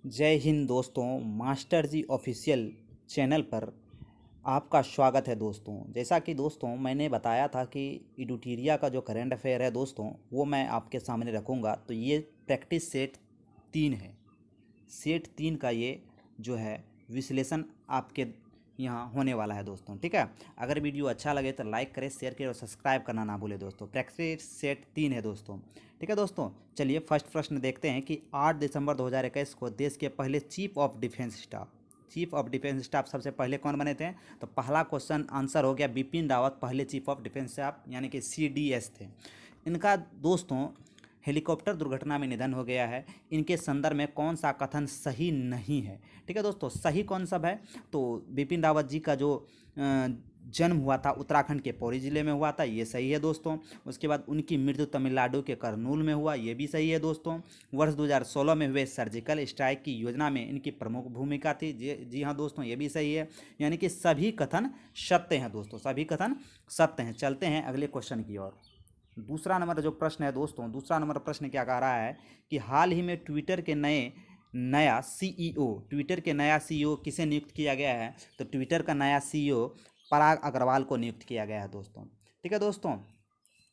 जय हिंद दोस्तों। मास्टर जी official channel पर आपका स्वागत है दोस्तों। जैसा कि दोस्तों मैंने बताया था कि इडुटीरिया का जो करंट अफेयर है दोस्तों वो मैं आपके सामने रखूँगा। तो ये प्रैक्टिस सेट 3 है। सेट 3 का ये जो है विश्लेषण आपके यहाँ होने वाला है दोस्तों। ठीक है, अगर वीडियो अच्छा लगे तो लाइक करें, शेयर करें और सब्सक्राइब करना ना भूलें दोस्तों। प्रैक्टिस सेट 3 है दोस्तों। ठीक है दोस्तों, चलिए फर्स्ट प्रश्न देखते हैं कि 8 दिसंबर 2021 को देश के पहले चीफ ऑफ डिफेंस स्टाफ सबसे पहले कौन बने थे? तो पहला क्वेश्चन आंसर हो गया बिपिन रावत, पहले चीफ ऑफ डिफेंस स्टाफ यानी कि CDS थे। इनका दोस्तों हेलीकॉप्टर दुर्घटना में निधन हो गया है। इनके संदर्भ में कौन सा कथन सही नहीं है? ठीक है दोस्तों, सही कौन सा है? तो बिपिन रावत जी का जो जन्म हुआ था उत्तराखंड के पौड़ी जिले में हुआ था, ये सही है दोस्तों। उसके बाद उनकी मृत्यु तमिलनाडु के करनूल में हुआ, ये भी सही है दोस्तों। वर्ष 2016 में हुए सर्जिकल स्ट्राइक की योजना में इनकी प्रमुख भूमिका थी, जी हाँ दोस्तों, ये भी सही है। यानी कि सभी कथन सत्य हैं दोस्तों, सभी कथन सत्य हैं। चलते हैं अगले क्वेश्चन की ओर। दूसरा नंबर जो प्रश्न है दोस्तों, दूसरा नंबर प्रश्न क्या कह रहा है कि हाल ही में ट्विटर के नया CEO किसे नियुक्त किया गया है? तो ट्विटर का नया CEO पराग अग्रवाल को नियुक्त किया गया है दोस्तों। ठीक है दोस्तों,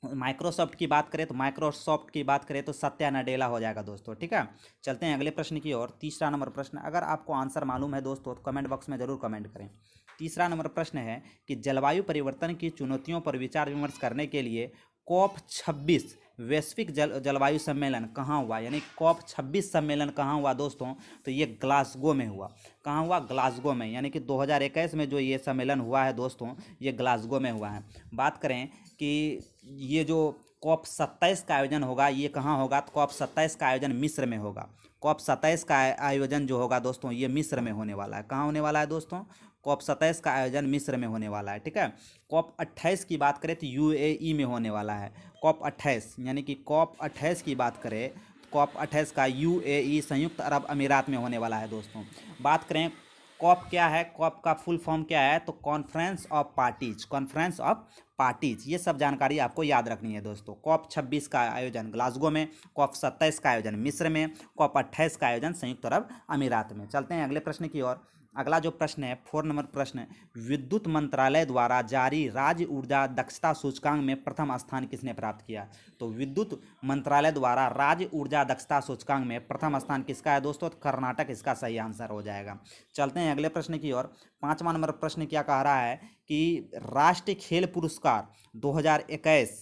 माइक्रोसॉफ्ट की बात करें तो सत्या नडेला हो जाएगा दोस्तों। ठीक है, चलते हैं अगले प्रश्न की ओर। तीसरा नंबर प्रश्न, अगर आपको आंसर मालूम है दोस्तों तो कमेंट बॉक्स में ज़रूर कमेंट करें। तीसरा नंबर प्रश्न है कि जलवायु परिवर्तन की चुनौतियों पर विचार विमर्श करने के लिए COP26 वैश्विक जलवायु सम्मेलन कहाँ हुआ? यानी COP26 सम्मेलन कहाँ हुआ दोस्तों? तो ये ग्लासगो में हुआ। कहाँ हुआ? ग्लासगो में। यानी कि 2021 में जो ये सम्मेलन हुआ है दोस्तों, ये ग्लासगो में हुआ है। बात करें कि ये जो COP27 का आयोजन होगा ये कहाँ होगा? तो COP27 का आयोजन मिस्र में होगा। COP27 का आयोजन जो होगा दोस्तों ये मिस्र में होने वाला है। कहाँ होने वाला है दोस्तों? COP27 का आयोजन मिस्र में होने वाला है। ठीक है, COP28 की बात करें तो UAE में होने वाला है। COP28 यानी कि COP28 की बात करें, COP28 का UAE संयुक्त अरब अमीरात में होने वाला है दोस्तों। बात करें कॉप क्या है, कॉप का फुल फॉर्म क्या है? तो कॉन्फ्रेंस ऑफ पार्टीज। ये सब जानकारी आपको याद रखनी है दोस्तों। COP26 का आयोजन ग्लासगो में, COP27 का आयोजन मिस्र में, COP28 का आयोजन संयुक्त अरब अमीरात में। चलते हैं अगले प्रश्न की ओर। अगला जो प्रश्न है 4 नंबर प्रश्न, विद्युत मंत्रालय द्वारा जारी राज्य ऊर्जा दक्षता सूचकांक में प्रथम स्थान किसने प्राप्त किया? तो विद्युत मंत्रालय द्वारा राज्य ऊर्जा दक्षता सूचकांक में प्रथम स्थान किसका है दोस्तों? तो कर्नाटक इसका सही आंसर हो जाएगा। चलते हैं अगले प्रश्न की ओर। 5वां नंबर प्रश्न क्या कह रहा है कि राष्ट्रीय खेल पुरस्कार 2021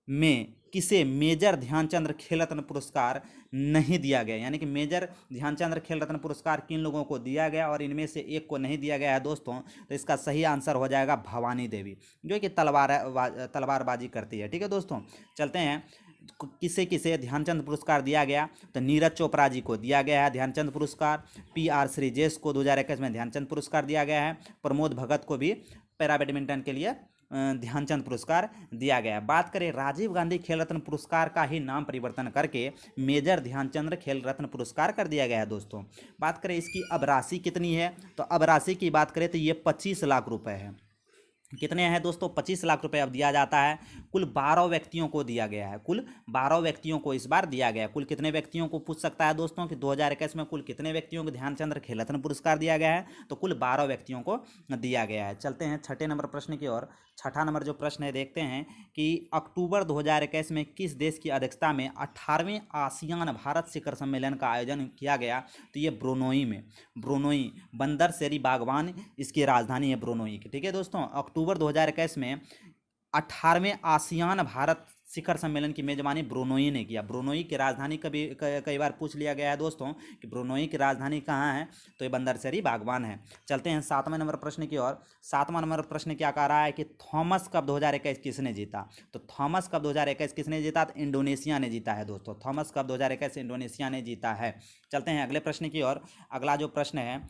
में किसे मेजर ध्यानचंद खेल रत्न पुरस्कार नहीं दिया गया? यानी कि मेजर ध्यानचंद खेल रत्न पुरस्कार किन लोगों को दिया गया और इनमें से एक को नहीं दिया गया है दोस्तों? तो इसका सही आंसर हो जाएगा भवानी देवी, जो कि तलवारबाजी करती है। ठीक है दोस्तों, चलते हैं किसे किसे ध्यानचंद पुरस्कार दिया गया? तो नीरज चोपड़ा जी को दिया गया है ध्यानचंद पुरस्कार। PR श्रीजेश को 2021 में ध्यानचंद पुरस्कार दिया गया है। प्रमोद भगत को भी पैरा बैडमिंटन के लिए ध्यानचंद पुरस्कार दिया गया है। बात करें राजीव गांधी खेल रत्न पुरस्कार का ही नाम परिवर्तन करके मेजर ध्यानचंद खेल रत्न पुरस्कार कर दिया गया है दोस्तों। बात करें इसकी अब राशि कितनी है? तो अब राशि की बात करें तो ये 25 लाख रुपए है। कितने हैं दोस्तों? 25 लाख रुपए अब दिया जाता है। कुल 12 व्यक्तियों को दिया गया है, कुल 12 व्यक्तियों को इस बार दिया गया है। कुल कितने व्यक्तियों को पूछ सकता है दोस्तों कि 2021 में कुल कितने व्यक्तियों को ध्यानचंद खेल रत्न पुरस्कार दिया गया है? तो कुल 12 व्यक्तियों को दिया गया है। चलते हैं 6ठे नंबर प्रश्न की ओर। 6ठा नंबर जो प्रश्न है देखते हैं कि अक्टूबर 2021 में किस देश की अध्यक्षता में 18वें आसियान भारत शिखर सम्मेलन का आयोजन किया गया? तो ये ब्रोनोई बंदर शेरी बागवान इसकी राजधानी है ब्रोनोई की। ठीक है दोस्तों, अक्टूबर 2021 में 18वें आसियान भारत शिखर सम्मेलन की मेजबानी ब्रोनोई ने किया। ब्रोनोई की राजधानी कई बार पूछ लिया गया है दोस्तों कि ब्रोनोई की राजधानी कहाँ है? तो ये बंदरसरी बागवान है। चलते हैं 7वें नंबर प्रश्न की ओर। 7वां नंबर प्रश्न क्या कह रहा है कि थॉमस कप 2021 किसने जीता? तो थॉमस कप 2021 किसने जीता? तो इंडोनेशिया ने जीता है दोस्तों। थॉमस कप 2021 इंडोनेशिया ने जीता है। चलते हैं अगले प्रश्न की ओर। अगला जो प्रश्न है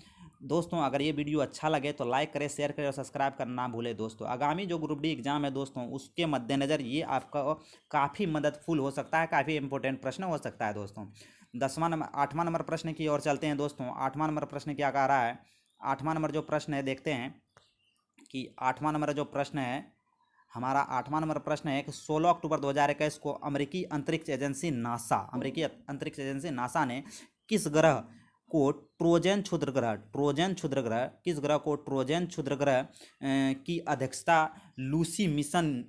दोस्तों, अगर ये वीडियो अच्छा लगे तो लाइक करें, शेयर करें और सब्सक्राइब करना ना भूलें दोस्तों। आगामी जो ग्रुप डी एग्जाम है दोस्तों उसके मद्देनज़र ये आपका काफ़ी मददफुल हो सकता है, काफ़ी इंपॉर्टेंट प्रश्न हो सकता है दोस्तों। 8वां नंबर प्रश्न की ओर चलते हैं दोस्तों। 8वां नंबर प्रश्न क्या कह रहा है? 8वां नंबर जो प्रश्न है देखते हैं कि 8वां नंबर जो प्रश्न है हमारा 8वां नंबर प्रश्न है कि 16 अक्टूबर 2021 को अमेरिकी अंतरिक्ष एजेंसी नासा ने किस ग्रह को ट्रोजन क्षुद्रग्रह, ट्रोजन क्षुद्रग्रह, किस ग्रह को ट्रोजन क्षुद्रग्रह की अध्यक्षता लूसी मिशन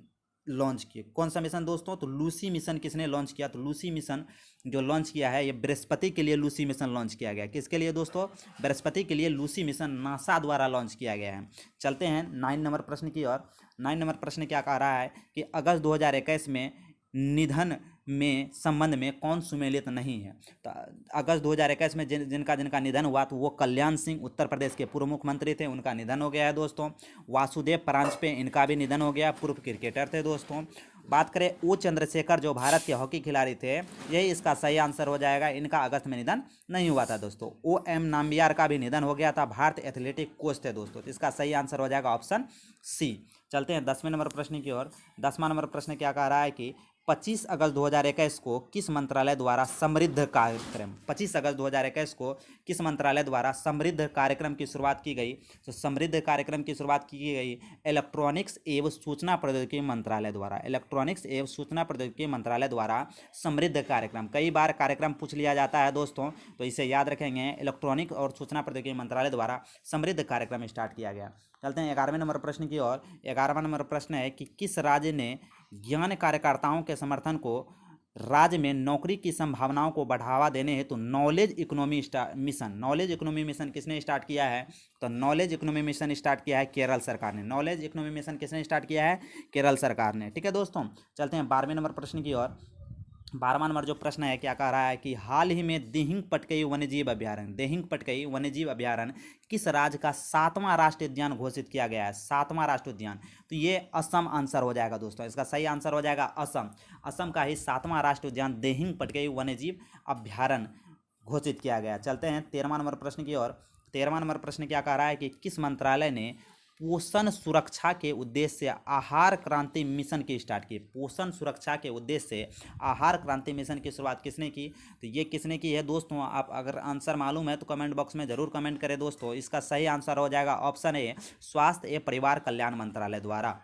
लॉन्च किए? कौन सा मिशन दोस्तों? तो लूसी मिशन किसने लॉन्च किया? तो लूसी मिशन जो लॉन्च किया है ये बृहस्पति के लिए लूसी मिशन लॉन्च किया गया। किसके लिए दोस्तों? बृहस्पति के लिए लूसी मिशन नासा द्वारा लॉन्च किया गया है। चलते हैं 9 नंबर प्रश्न की ओर। 9 नंबर प्रश्न क्या कह रहा है कि अगस्त 2021 में निधन में संबंध में कौन सुमेलित नहीं है? तो अगस्त 2021 में जिनका निधन हुआ तो वो कल्याण सिंह, उत्तर प्रदेश के पूर्व मुख्यमंत्री थे, उनका निधन हो गया है दोस्तों। वासुदेव परांजपे, इनका भी निधन हो गया, पूर्व क्रिकेटर थे दोस्तों। बात करें ओ चंद्रशेखर जो भारत के हॉकी खिलाड़ी थे, यही इसका सही आंसर हो जाएगा। इनका अगस्त में निधन नहीं हुआ था दोस्तों। ओ एम नाम्बियार का भी निधन हो गया था, भारत एथलेटिक कोच थे दोस्तों। तो इसका सही आंसर हो जाएगा ऑप्शन सी। चलते हैं 10वें नंबर प्रश्न की ओर। 10वां नंबर प्रश्न क्या कह रहा है कि 25 अगस्त 2021 को किस मंत्रालय द्वारा समृद्ध कार्यक्रम, 25 अगस्त 2021 को किस मंत्रालय द्वारा समृद्ध कार्यक्रम की शुरुआत की गई? तो समृद्ध कार्यक्रम की शुरुआत की गई इलेक्ट्रॉनिक्स एवं सूचना प्रौद्योगिकी मंत्रालय द्वारा। इलेक्ट्रॉनिक्स एवं सूचना प्रौद्योगिकी मंत्रालय द्वारा समृद्ध कार्यक्रम, कई बार कार्यक्रम पूछ लिया जाता है दोस्तों, तो इसे याद रखेंगे। इलेक्ट्रॉनिक और सूचना प्रौद्योगिकी मंत्रालय द्वारा समृद्ध कार्यक्रम स्टार्ट किया गया। चलते हैं 11वें नंबर प्रश्न की ओर। 11वां नंबर प्रश्न है कि किस राज्य ने ज्ञान कार्यकर्ताओं के समर्थन को राज्य में नौकरी की संभावनाओं को बढ़ावा देने हेतु knowledge economy mission, knowledge economy mission किसने स्टार्ट किया है? तो नॉलेज इकोनॉमी मिशन स्टार्ट किया है केरल सरकार ने। नॉलेज इकोनॉमी मिशन किसने स्टार्ट किया है? केरल सरकार ने। ठीक है दोस्तों, चलते हैं 12वें नंबर प्रश्न की ओर। 12वां नंबर जो प्रश्न है क्या कह रहा है कि हाल ही में दिहिंग पटकई वन्यजीव अभ्यारण्य, दिहिंग पटकई वन्यजीव अभ्यारण्य किस राज्य का 7वां राष्ट्रीय उद्यान घोषित किया गया है? 7वां राष्ट्रीय उद्यान, तो ये असम आंसर हो जाएगा दोस्तों। इसका सही आंसर हो जाएगा असम। असम का ही 7वां राष्ट्रीय उद्यान दिहिंग पटकई वन्यजीव अभ्यारण्य घोषित किया गया। चलते हैं 13वां नंबर प्रश्न की ओर। 13वां नंबर प्रश्न क्या कह रहा है कि किस मंत्रालय ने पोषण सुरक्षा के उद्देश्य से आहार क्रांति मिशन की स्टार्ट की? पोषण सुरक्षा के उद्देश्य से आहार क्रांति मिशन की शुरुआत किसने की? तो ये किसने की है दोस्तों? आप अगर आंसर मालूम है तो कमेंट बॉक्स में जरूर कमेंट करें दोस्तों। इसका सही आंसर हो जाएगा ऑप्शन ए, स्वास्थ्य एवं परिवार कल्याण मंत्रालय द्वारा।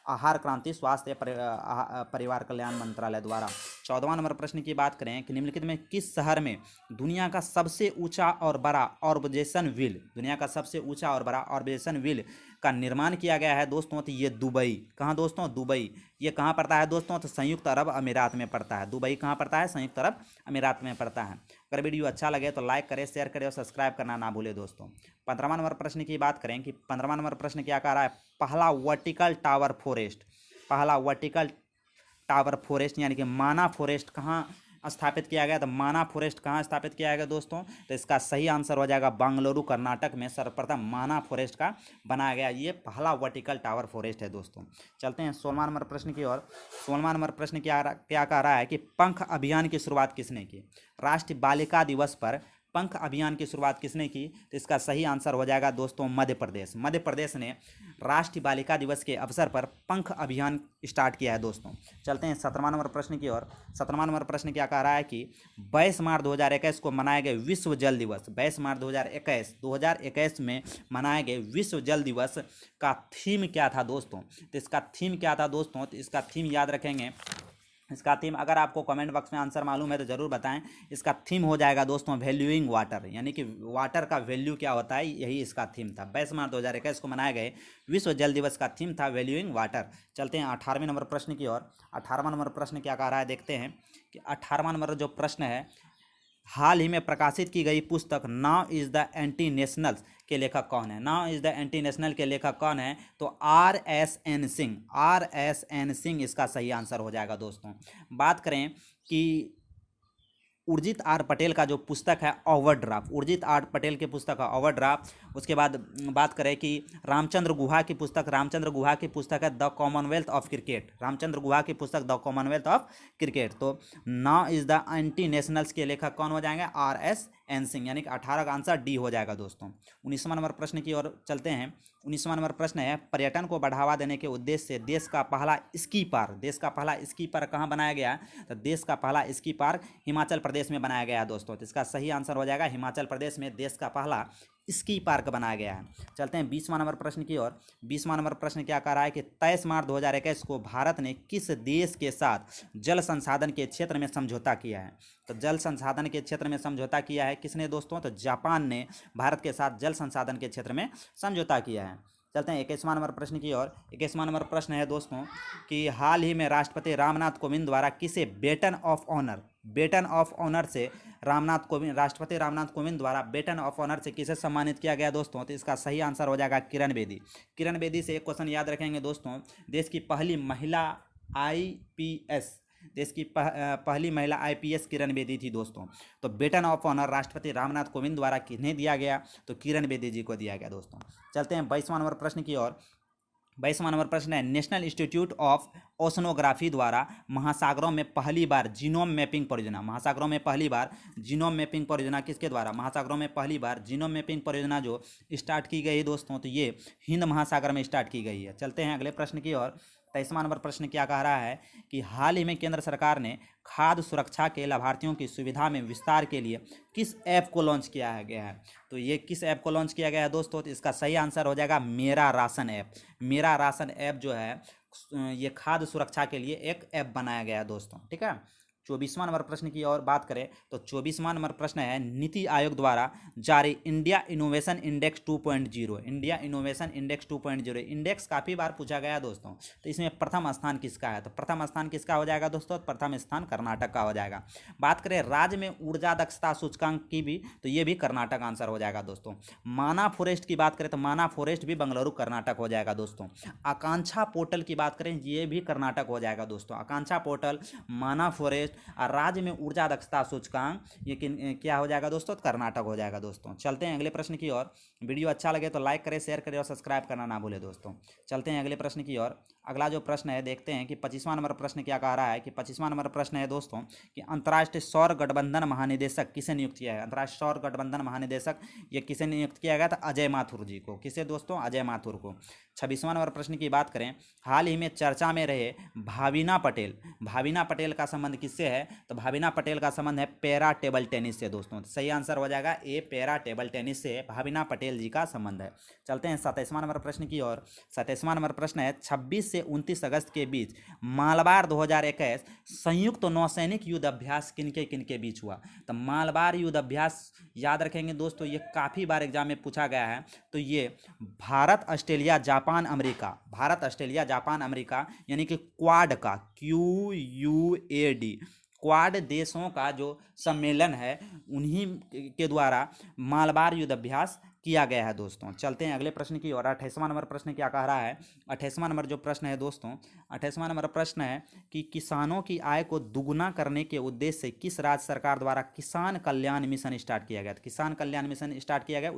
आहार क्रांति स्वास्थ्य परिवार कल्याण मंत्रालय द्वारा। 14वां नंबर प्रश्न की बात करें कि निम्नलिखित में किस शहर में दुनिया का सबसे ऊंचा और बड़ा ऑब्जर्वेशन व्हील, दुनिया का सबसे ऊंचा और बड़ा ऑब्जर्वेशन व्हील का निर्माण किया गया है दोस्तों? तो ये दुबई। कहाँ दोस्तों? दुबई। ये कहाँ पड़ता है दोस्तों? तो संयुक्त अरब अमीरात में पड़ता है। दुबई कहाँ पड़ता है? संयुक्त अरब अमीरात में पड़ता है। अगर वीडियो अच्छा लगे तो लाइक करें, शेयर करें और सब्सक्राइब करना ना भूलें दोस्तों। 15वां नंबर प्रश्न की बात करें कि 15वां नंबर प्रश्न क्या कह रहा है? पहला वर्टिकल टावर फॉरेस्ट, पहला वर्टिकल टावर फॉरेस्ट यानी कि माना फॉरेस्ट कहाँ स्थापित किया गया? तो माना फॉरेस्ट कहाँ स्थापित किया गया दोस्तों? तो इसका सही आंसर हो जाएगा बेंगलुरु कर्नाटक में सर्वप्रथम माना फॉरेस्ट का बनाया गया। ये पहला वर्टिकल टावर फॉरेस्ट है दोस्तों। चलते हैं 16वां नंबर प्रश्न की ओर। 16वां नंबर प्रश्न क्या कह रहा है कि पंख अभियान की शुरुआत किसने की? राष्ट्रीय बालिका दिवस पर पंख अभियान की शुरुआत किसने की? तो इसका सही आंसर हो जाएगा दोस्तों मध्य प्रदेश। मध्य प्रदेश ने राष्ट्रीय बालिका दिवस के अवसर पर पंख अभियान स्टार्ट किया है दोस्तों। चलते हैं 17वां नंबर प्रश्न की ओर। 17वां नंबर प्रश्न क्या कह रहा है कि 22 मार्च 2021 को मनाए गए विश्व जल दिवस, 22 मार्च 2021 में मनाए गए विश्व जल दिवस का थीम क्या था दोस्तों? तो इसका थीम क्या था दोस्तों? तो इसका थीम याद रखेंगे। इसका थीम अगर आपको कमेंट बॉक्स में आंसर मालूम है तो ज़रूर बताएं। इसका थीम हो जाएगा दोस्तों वैल्यूइंग वाटर, यानी कि वाटर का वैल्यू क्या होता है, यही इसका थीम था। 22 मार्च 2021 को मनाए गए विश्व जल दिवस का थीम था वैल्यूइंग वाटर। चलते हैं 18वें नंबर प्रश्न की ओर। 18वां नंबर प्रश्न क्या कह रहा है देखते हैं कि 18वां नंबर जो प्रश्न है, हाल ही में प्रकाशित की गई पुस्तक now is the anti nationals के लेखक कौन है? Now is the anti national के लेखक कौन है? तो RSN सिंह, RSN सिंह इसका सही आंसर हो जाएगा दोस्तों। बात करें कि उर्जित आर पटेल का जो पुस्तक है ओवरड्राफ्ट, उर्जित आर पटेल की पुस्तक है ओवरड्राफ्ट। उसके बाद बात करें कि रामचंद्र गुहा की पुस्तक है the commonwealth of cricket, Ramachandra Guha की पुस्तक द कॉमनवेल्थ ऑफ क्रिकेट। तो now is the anti nationals के लेखक कौन हो जाएंगे? RSN सिंह, यानी कि 18 का आंसर डी हो जाएगा दोस्तों। 19वां नंबर प्रश्न की ओर चलते हैं। 19वां नंबर प्रश्न है पर्यटन को बढ़ावा देने के उद्देश्य से देश का पहला स्की पार्क कहाँ बनाया गया? तो देश का पहला स्की पार्क हिमाचल प्रदेश में बनाया गया है दोस्तों। तो इसका सही आंसर हो जाएगा हिमाचल प्रदेश में देश का पहला स्की पार्क बनाया गया है। चलते हैं 20वां नंबर प्रश्न की ओर। 20वां नंबर प्रश्न क्या कह रहा है कि 23 मार्च 2021 को भारत ने किस देश के साथ जल संसाधन के क्षेत्र में समझौता किया है? तो जल संसाधन के क्षेत्र में समझौता किया है किसने दोस्तों? तो जापान ने भारत के साथ जल संसाधन के क्षेत्र में समझौता किया है। चलते हैं 21वां नंबर प्रश्न की ओर। 21वां नंबर प्रश्न है दोस्तों कि हाल ही में राष्ट्रपति रामनाथ कोविंद द्वारा किसे बेटन ऑफ ऑनर से राष्ट्रपति रामनाथ कोविंद द्वारा बेटन ऑफ ऑनर से किसे सम्मानित किया गया दोस्तों? तो इसका सही आंसर हो जाएगा किरण बेदी। किरण बेदी से एक क्वेश्चन याद रखेंगे दोस्तों, देश की पहली महिला आईपीएस पहली महिला आईपीएस किरण बेदी थी दोस्तों। तो बेटन ऑफ ऑनर राष्ट्रपति रामनाथ कोविंद द्वारा किन्हें दिया गया? तो किरण बेदी जी को दिया गया दोस्तों। चलते हैं 22वां नंबर प्रश्न की ओर। 22वां नंबर प्रश्न है नेशनल इंस्टीट्यूट ऑफ ओशनोग्राफी द्वारा महासागरों में पहली बार जीनोम मैपिंग परियोजना किसके द्वारा? महासागरों में पहली बार जीनोम मैपिंग परियोजना जो स्टार्ट की गई है दोस्तों, तो ये हिंद महासागर में स्टार्ट की गई है। चलते हैं अगले प्रश्न की ओर। 23वां नंबर प्रश्न क्या कह रहा है कि हाल ही में केंद्र सरकार ने खाद्य सुरक्षा के लाभार्थियों की सुविधा में विस्तार के लिए किस ऐप को लॉन्च किया गया है? तो ये किस ऐप को लॉन्च किया गया है दोस्तों? तो इसका सही आंसर हो जाएगा मेरा राशन ऐप। मेरा राशन ऐप जो है ये खाद्य सुरक्षा के लिए एक ऐप बनाया गया है दोस्तों, ठीक है। 24वां नंबर प्रश्न की और बात करें तो 24वां नंबर प्रश्न है नीति आयोग द्वारा जारी इंडिया इनोवेशन इंडेक्स 2.0 इंडेक्स काफ़ी बार पूछा गया दोस्तों। तो इसमें प्रथम स्थान किसका है? तो प्रथम स्थान किसका हो जाएगा दोस्तों? प्रथम स्थान कर्नाटक का हो जाएगा। बात करें राज्य में ऊर्जा दक्षता सूचकांक की भी, तो ये भी कर्नाटक आंसर हो जाएगा दोस्तों। माना फॉरेस्ट की बात करें तो माना फॉरेस्ट भी बेंगलुरु कर्नाटक हो जाएगा दोस्तों। आकांक्षा पोर्टल की बात करें ये भी कर्नाटक हो जाएगा दोस्तों। आकांक्षा पोर्टल, माना फॉरेस्ट और राज्य में ऊर्जा दक्षता सूचकांक ये क्या हो जाएगा दोस्तों? कर्नाटक हो जाएगा दोस्तों। चलते हैं अगले प्रश्न की ओर। वीडियो अच्छा लगे तो लाइक करें, शेयर करें और सब्सक्राइब करना ना भूलें दोस्तों। चलते हैं अगले प्रश्न की ओर। अगला जो प्रश्न है देखते हैं कि 25वां नंबर प्रश्न क्या कह रहा है कि 25वां नंबर प्रश्न है दोस्तों कि अंतर्राष्ट्रीय सौर गठबंधन महानिदेशक किसे नियुक्त किया है? अंतर्राष्ट्रीय सौर गठबंधन महानिदेशक ये किसे नियुक्त किया गया था? अजय माथुर जी को। किसे दोस्तों? अजय माथुर को। 26वां नंबर प्रश्न की बात करें, हाल ही में चर्चा में रहे भाविना पटेल का संबंध किससे है? तो भाविना पटेल का संबंध है पैरा टेबल टेनिस से दोस्तों। सही आंसर हो जाएगा ए, पैरा टेबल टेनिस से भाविना पटेल जी का संबंध है। चलते हैं 27वां नंबर प्रश्न की ओर। 27वां नंबर प्रश्न है 26 से 29 अगस्त के बीच मालबार 2021 संयुक्त नौसैनिक युद्ध अभ्यास किनके बीच हुआ? तो मालबार युद्ध अभ्यास याद रखेंगे दोस्तों, ये काफ़ी बार एग्जाम में पूछा गया है। तो ये भारत ऑस्ट्रेलिया जापान अमेरिका यानी कि क्वाड का QUAD क्वाड देशों का जो सम्मेलन है उन्हीं के द्वारा मालबार युद्ध अभ्यास किया गया है दोस्तों। चलते हैं अगले प्रश्न की ओर। 28वां नंबर प्रश्न क्या कह रहा है? 28वां नंबर जो प्रश्न है दोस्तों, 28वां नंबर प्रश्न है कि किसानों की आय को दुगुना करने के उद्देश्य से किस राज्य सरकार द्वारा किसान कल्याण मिशन स्टार्ट किया गया? किसान कल्याण मिशन स्टार्ट किया गया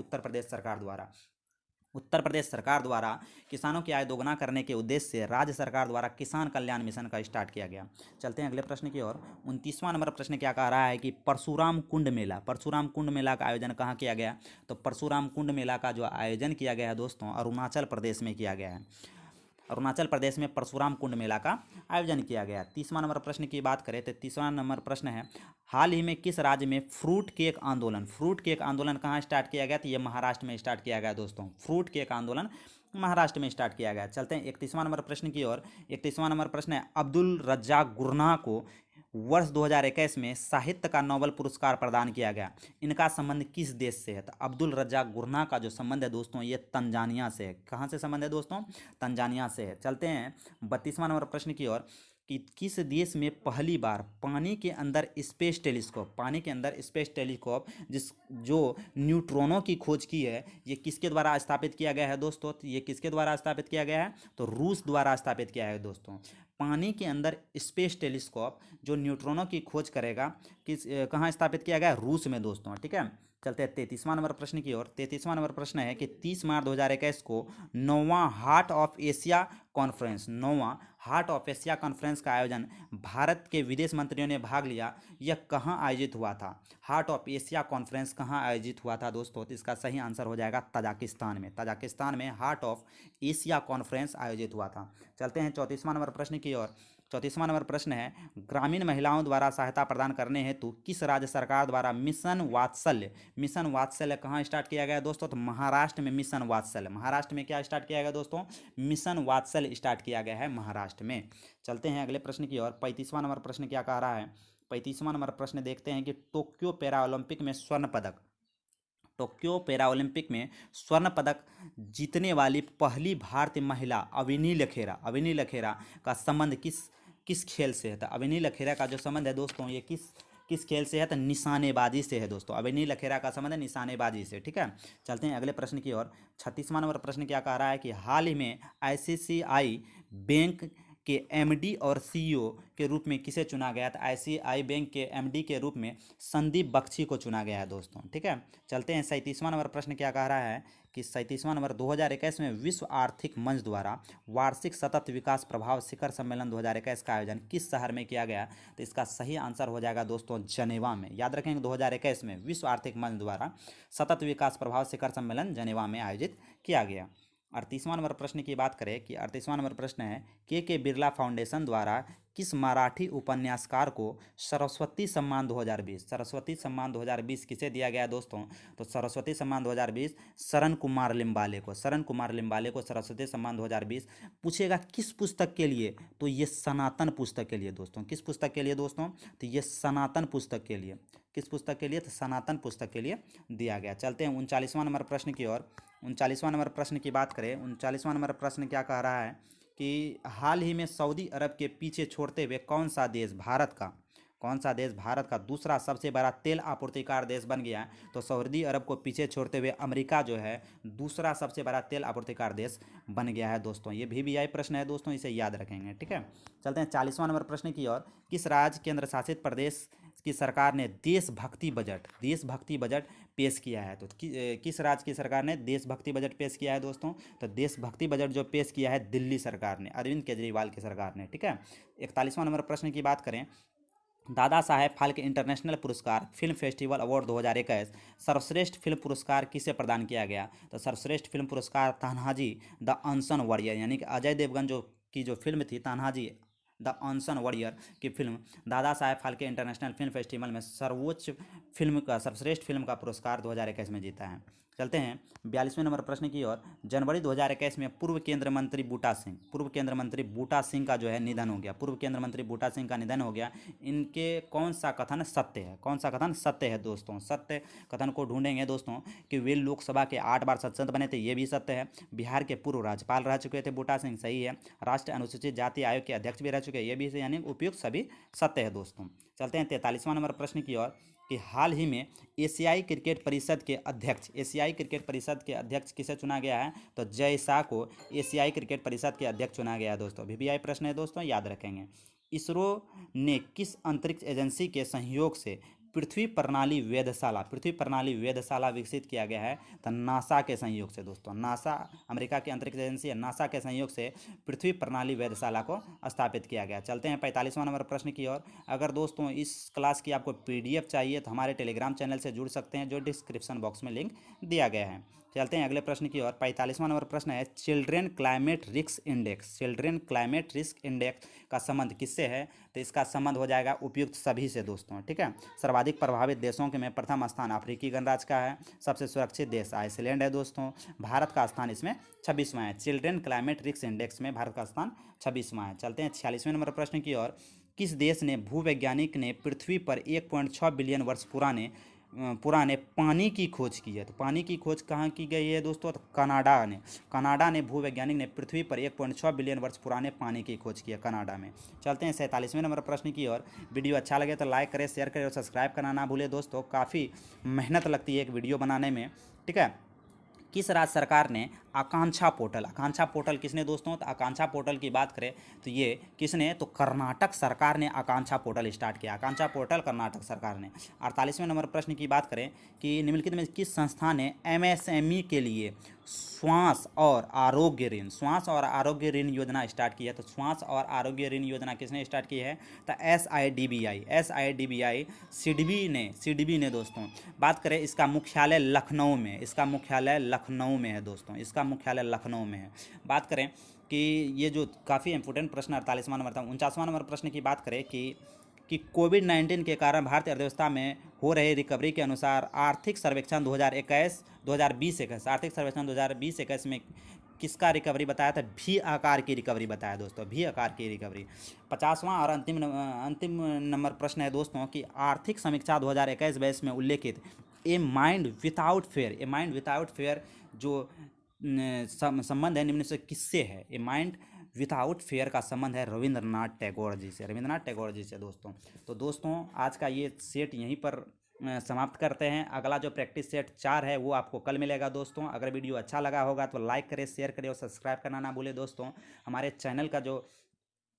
उत्तर प्रदेश सरकार द्वारा किसानों की आय दोगुना करने के उद्देश्य से राज्य सरकार द्वारा किसान कल्याण मिशन का स्टार्ट किया गया। चलते हैं अगले प्रश्न की ओर। 29वां नंबर प्रश्न क्या कह रहा है कि परशुराम कुंड मेला का आयोजन कहाँ किया गया? तो परशुराम कुंड मेला का जो आयोजन किया गया है दोस्तों अरुणाचल प्रदेश में किया गया है। अरुणाचल प्रदेश में परशुराम कुंड मेला का आयोजन किया गया। 30वां नंबर प्रश्न की बात करें तो 30वां नंबर प्रश्न है हाल ही में किस राज्य में फ्रूट केक आंदोलन कहाँ स्टार्ट किया गया? तो ये महाराष्ट्र में स्टार्ट किया गया दोस्तों। फ्रूट केक आंदोलन महाराष्ट्र में स्टार्ट किया गया। चलते हैं 31वां नंबर प्रश्न की ओर। 31वां नंबर प्रश्न है अब्दुल रज्जाक गुरनाह को वर्ष 2021 में साहित्य का नोबेल पुरस्कार प्रदान किया गया। इनका संबंध किस देश से है? तो अब्दुल रज्जाक गुरनाह का जो संबंध है दोस्तों ये तंजानिया से है। कहाँ से संबंध है दोस्तों? तंजानिया से है। चलते हैं 32वां नंबर प्रश्न की ओर कि किस देश में पहली बार पानी के अंदर स्पेस टेलीस्कोप जो न्यूट्रॉनों की खोज की है ये किसके द्वारा स्थापित किया गया है दोस्तों? तो ये किसके द्वारा स्थापित किया गया है? तो रूस द्वारा स्थापित किया है दोस्तों। पानी के अंदर स्पेस टेलीस्कोप जो न्यूट्रॉनों की खोज करेगा कहाँ स्थापित किया गया? रूस में दोस्तों, ठीक है। चलते हैं 33वां नंबर प्रश्न की ओर। 33वां नंबर प्रश्न है कि 30 मार्च 2021 को 9वां हार्ट ऑफ एशिया कॉन्फ्रेंस का आयोजन भारत के विदेश मंत्रियों ने भाग लिया। यह कहाँ आयोजित हुआ था? हार्ट ऑफ एशिया कॉन्फ्रेंस कहाँ आयोजित हुआ था दोस्तों? तो इसका सही आंसर हो जाएगा तजाकिस्तान में हार्ट ऑफ एशिया कॉन्फ्रेंस आयोजित हुआ था। चलते हैं 34वां नंबर प्रश्न की ओर। 34वां नंबर प्रश्न है, ग्रामीण महिलाओं द्वारा सहायता प्रदान करने हेतु किस राज्य सरकार द्वारा मिशन वात्सल्य कहाँ स्टार्ट किया गया दोस्तों? तो महाराष्ट्र में मिशन वात्सल्य, महाराष्ट्र में क्या स्टार्ट किया गया दोस्तों? मिशन वात्सल्य स्टार्ट किया गया है महाराष्ट्र में। चलते हैं अगले प्रश्न की ओर। 35वां नंबर प्रश्न क्या कह रहा है? 35वां नंबर प्रश्न देखते हैं कि टोक्यो पैरा ओलंपिक में स्वर्ण पदक, टोक्यो पैरा ओलंपिक में स्वर्ण पदक जीतने वाली पहली भारतीय महिला अविनी लखेरा का संबंध किस खेल से है? तो अविनी लखेरा का जो संबंध है दोस्तों, ये किस खेल से है? तो निशानेबाजी से है दोस्तों। अविनी लखेरा का संबंध है निशानेबाजी से। ठीक है, चलते हैं अगले प्रश्न की ओर। 36वां नंबर प्रश्न क्या कह रहा है कि हाल ही में आईसीआईसीआई बैंक के एमडी और सीईओ के रूप में किसे चुना गया? था आईसीआई बैंक के एमडी के रूप में संदीप बख्शी को चुना गया है दोस्तों। ठीक है, चलते हैं 37वां नंबर प्रश्न क्या कह रहा है कि 37वां नंबर 2021 में विश्व आर्थिक मंच द्वारा वार्षिक सतत विकास प्रभाव शिखर सम्मेलन 2021 का आयोजन किस शहर में किया गया? तो इसका सही आंसर हो जाएगा दोस्तों जनेवा में। याद रखेंगे 2021 में विश्व आर्थिक मंच द्वारा सतत विकास प्रभाव शिखर सम्मेलन जनेवा में आयोजित किया गया। 38वां नंबर प्रश्न की बात करें कि 38वां नंबर प्रश्न है के बिरला फाउंडेशन द्वारा किस मराठी उपन्यासकार को सरस्वती सम्मान 2020 किसे दिया गया दोस्तों? तो सरस्वती सम्मान 2020 शरण कुमार लिम्बाले को सरस्वती सम्मान 2020 पूछेगा किस पुस्तक के लिए? तो ये सनातन पुस्तक के लिए दोस्तों। किस पुस्तक के लिए दोस्तों? तो ये सनातन पुस्तक के लिए। किस पुस्तक के लिए? तो सनातन पुस्तक के लिए दिया गया। चलते हैं 39वां नंबर प्रश्न की ओर। 39वां नंबर प्रश्न की बात करें, 39वां नंबर प्रश्न क्या कह रहा है कि हाल ही में सऊदी अरब के पीछे छोड़ते हुए कौन सा देश भारत का दूसरा सबसे बड़ा तेल आपूर्तिकार देश बन गया है? तो सऊदी अरब को पीछे छोड़ते हुए अमेरिका जो है दूसरा सबसे बड़ा तेल आपूर्तिकार देश बन गया है दोस्तों। ये VVI प्रश्न है दोस्तों, इसे याद रखेंगे। ठीक है, चलते हैं 40वां नंबर प्रश्न की ओर। किस राज्य केंद्र शासित प्रदेश की सरकार ने देशभक्ति बजट पेश किया है? तो किस राज्य की सरकार ने देशभक्ति बजट पेश किया है दोस्तों? तो देशभक्ति बजट जो पेश किया है दिल्ली सरकार ने, अरविंद केजरीवाल की सरकार ने। ठीक है, 41वां नंबर प्रश्न की बात करें, दादा साहेब फाल्के इंटरनेशनल पुरस्कार फिल्म फेस्टिवल अवार्ड 2021 सर्वश्रेष्ठ फिल्म पुरस्कार किसे प्रदान किया गया? तो सर्वश्रेष्ठ फिल्म पुरस्कार तान्हाजी द अनसन वॉरियर, यानी कि अजय देवगन जो फिल्म थी तान्हाजी द अनसन वॉरियर की film Dada Saheb Phalke international film festival में सर्वश्रेष्ठ फिल्म का पुरस्कार 2021 में जीता है। चलते हैं 42वें नंबर प्रश्न की ओर। जनवरी 2021 में पूर्व केंद्रीय मंत्री बूटा सिंह का जो है निधन हो गया। पूर्व केंद्रीय मंत्री बूटा सिंह का निधन हो गया। इनके कौन सा कथन सत्य है दोस्तों? सत्य कथन को ढूंढेंगे दोस्तों कि वे लोकसभा के 8 बार सांसद बने थे, ये भी सत्य है। बिहार के पूर्व राज्यपाल रह चुके थे बूटा सिंह, सही है। राष्ट्रीय अनुसूचित जाति आयोग के अध्यक्ष भी रह चुके हैं, ये भी है, यानी उपयुक्त सभी सत्य है दोस्तों। चलते हैं 43वां नंबर प्रश्न की ओर कि हाल ही में एशियाई क्रिकेट परिषद के अध्यक्ष किसे चुना गया है? तो जय शाह को एशियाई क्रिकेट परिषद के अध्यक्ष चुना गया है दोस्तों। VVI प्रश्न है दोस्तों, याद रखेंगे। इसरो ने किस अंतरिक्ष एजेंसी के सहयोग से पृथ्वी प्रणाली वेधशाला विकसित किया गया है? तो नासा के सहयोग से दोस्तों। नासा अमेरिका की अंतरिक्ष एजेंसी है, नासा के सहयोग से पृथ्वी प्रणाली वेधशाला को स्थापित किया गया। चलते हैं 45वां नंबर प्रश्न की ओर। अगर दोस्तों इस क्लास की आपको PDF चाहिए तो हमारे टेलीग्राम चैनल से जुड़ सकते हैं, जो डिस्क्रिप्शन बॉक्स में लिंक दिया गया है। चलते हैं अगले प्रश्न की ओर। 45वां नंबर प्रश्न है चिल्ड्रेन क्लाइमेट रिस्क इंडेक्स का संबंध किससे है? तो इसका संबंध हो जाएगा उपयुक्त सभी से दोस्तों। ठीक है, सर्वाधिक प्रभावित देशों के में प्रथम स्थान अफ्रीकी गणराज्य का है। सबसे सुरक्षित देश आइसलैंड है दोस्तों। भारत का स्थान इसमें 26वां है। चिल्ड्रेन क्लाइमेट रिस्क इंडेक्स में भारत का स्थान 26वां है। चलते हैं 46वें नंबर प्रश्न की ओर। किस देश ने भूवैज्ञानिक ने पृथ्वी पर 1.6 बिलियन वर्ष पुराने पानी की खोज की है? तो पानी की खोज कहाँ की गई है दोस्तों? तो कनाडा ने भूवैज्ञानिक ने पृथ्वी पर 1.6 बिलियन वर्ष पुराने पानी की खोज की है कनाडा में। चलते हैं 47वें नंबर प्रश्न की ओर। वीडियो अच्छा लगे तो लाइक करें, शेयर करें और सब्सक्राइब करना ना भूलें दोस्तों। काफ़ी मेहनत लगती है एक वीडियो बनाने में। ठीक है, किस राज्य सरकार ने आकांक्षा पोर्टल किसने दोस्तों? तो आकांक्षा पोर्टल की बात करें तो ये किसने? तो कर्नाटक सरकार ने आकांक्षा पोर्टल स्टार्ट किया। आकांक्षा पोर्टल कर्नाटक सरकार ने। 48वें नंबर प्रश्न की बात करें कि निम्नलिखित में किस संस्था ने MSME के लिए श्वास और आरोग्य ऋण योजना स्टार्ट की है? तो श्वास और आरोग्य ऋण योजना किसने स्टार्ट की है? तो SIDBI सिडबी ने दोस्तों। बात करें इसका मुख्यालय लखनऊ में है दोस्तों। इसका मुख्यालय लखनऊ में है। बात करें कि ये जो काफ़ी इंपॉर्टेंट प्रश्न 48वां नंबर था। 49वां नंबर प्रश्न की बात करें कि कोविड-19 के कारण भारतीय अर्थव्यवस्था में हो रहे रिकवरी के अनुसार आर्थिक सर्वेक्षण 2021 आर्थिक सर्वेक्षण 2020-21 में किसका रिकवरी बताया था? भी आकार की रिकवरी बताया दोस्तों, भी आकार की रिकवरी। 50वां और अंतिम नंबर प्रश्न है दोस्तों कि आर्थिक समीक्षा 2021-22 में उल्लेखित ए माइंड विदाउट फेयर जो संबंध है निम्न से किससे है? ए माइंड विदाउट फेयर का संबंध है रविंद्रनाथ टैगोर जी से दोस्तों। तो दोस्तों आज का ये सेट यहीं पर समाप्त करते हैं। अगला जो प्रैक्टिस सेट 4 है वो आपको कल मिलेगा दोस्तों। अगर वीडियो अच्छा लगा होगा तो लाइक करें, शेयर करें और सब्सक्राइब करना ना भूलें दोस्तों। हमारे चैनल का जो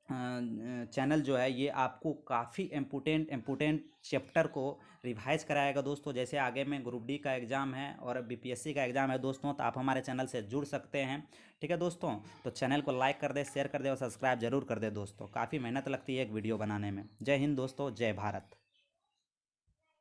चैनल जो है ये आपको काफ़ी इम्पोर्टेंट चैप्टर को रिवाइज कराएगा दोस्तों। जैसे आगे में ग्रुप डी का एग्ज़ाम है और बीपीएससी का एग्ज़ाम है दोस्तों, तो आप हमारे चैनल से जुड़ सकते हैं। ठीक है दोस्तों, तो चैनल को लाइक कर दे, शेयर कर दे और सब्सक्राइब जरूर कर दे दोस्तों। काफ़ी मेहनत लगती है एक वीडियो बनाने में। जय हिंद दोस्तों, जय भारत।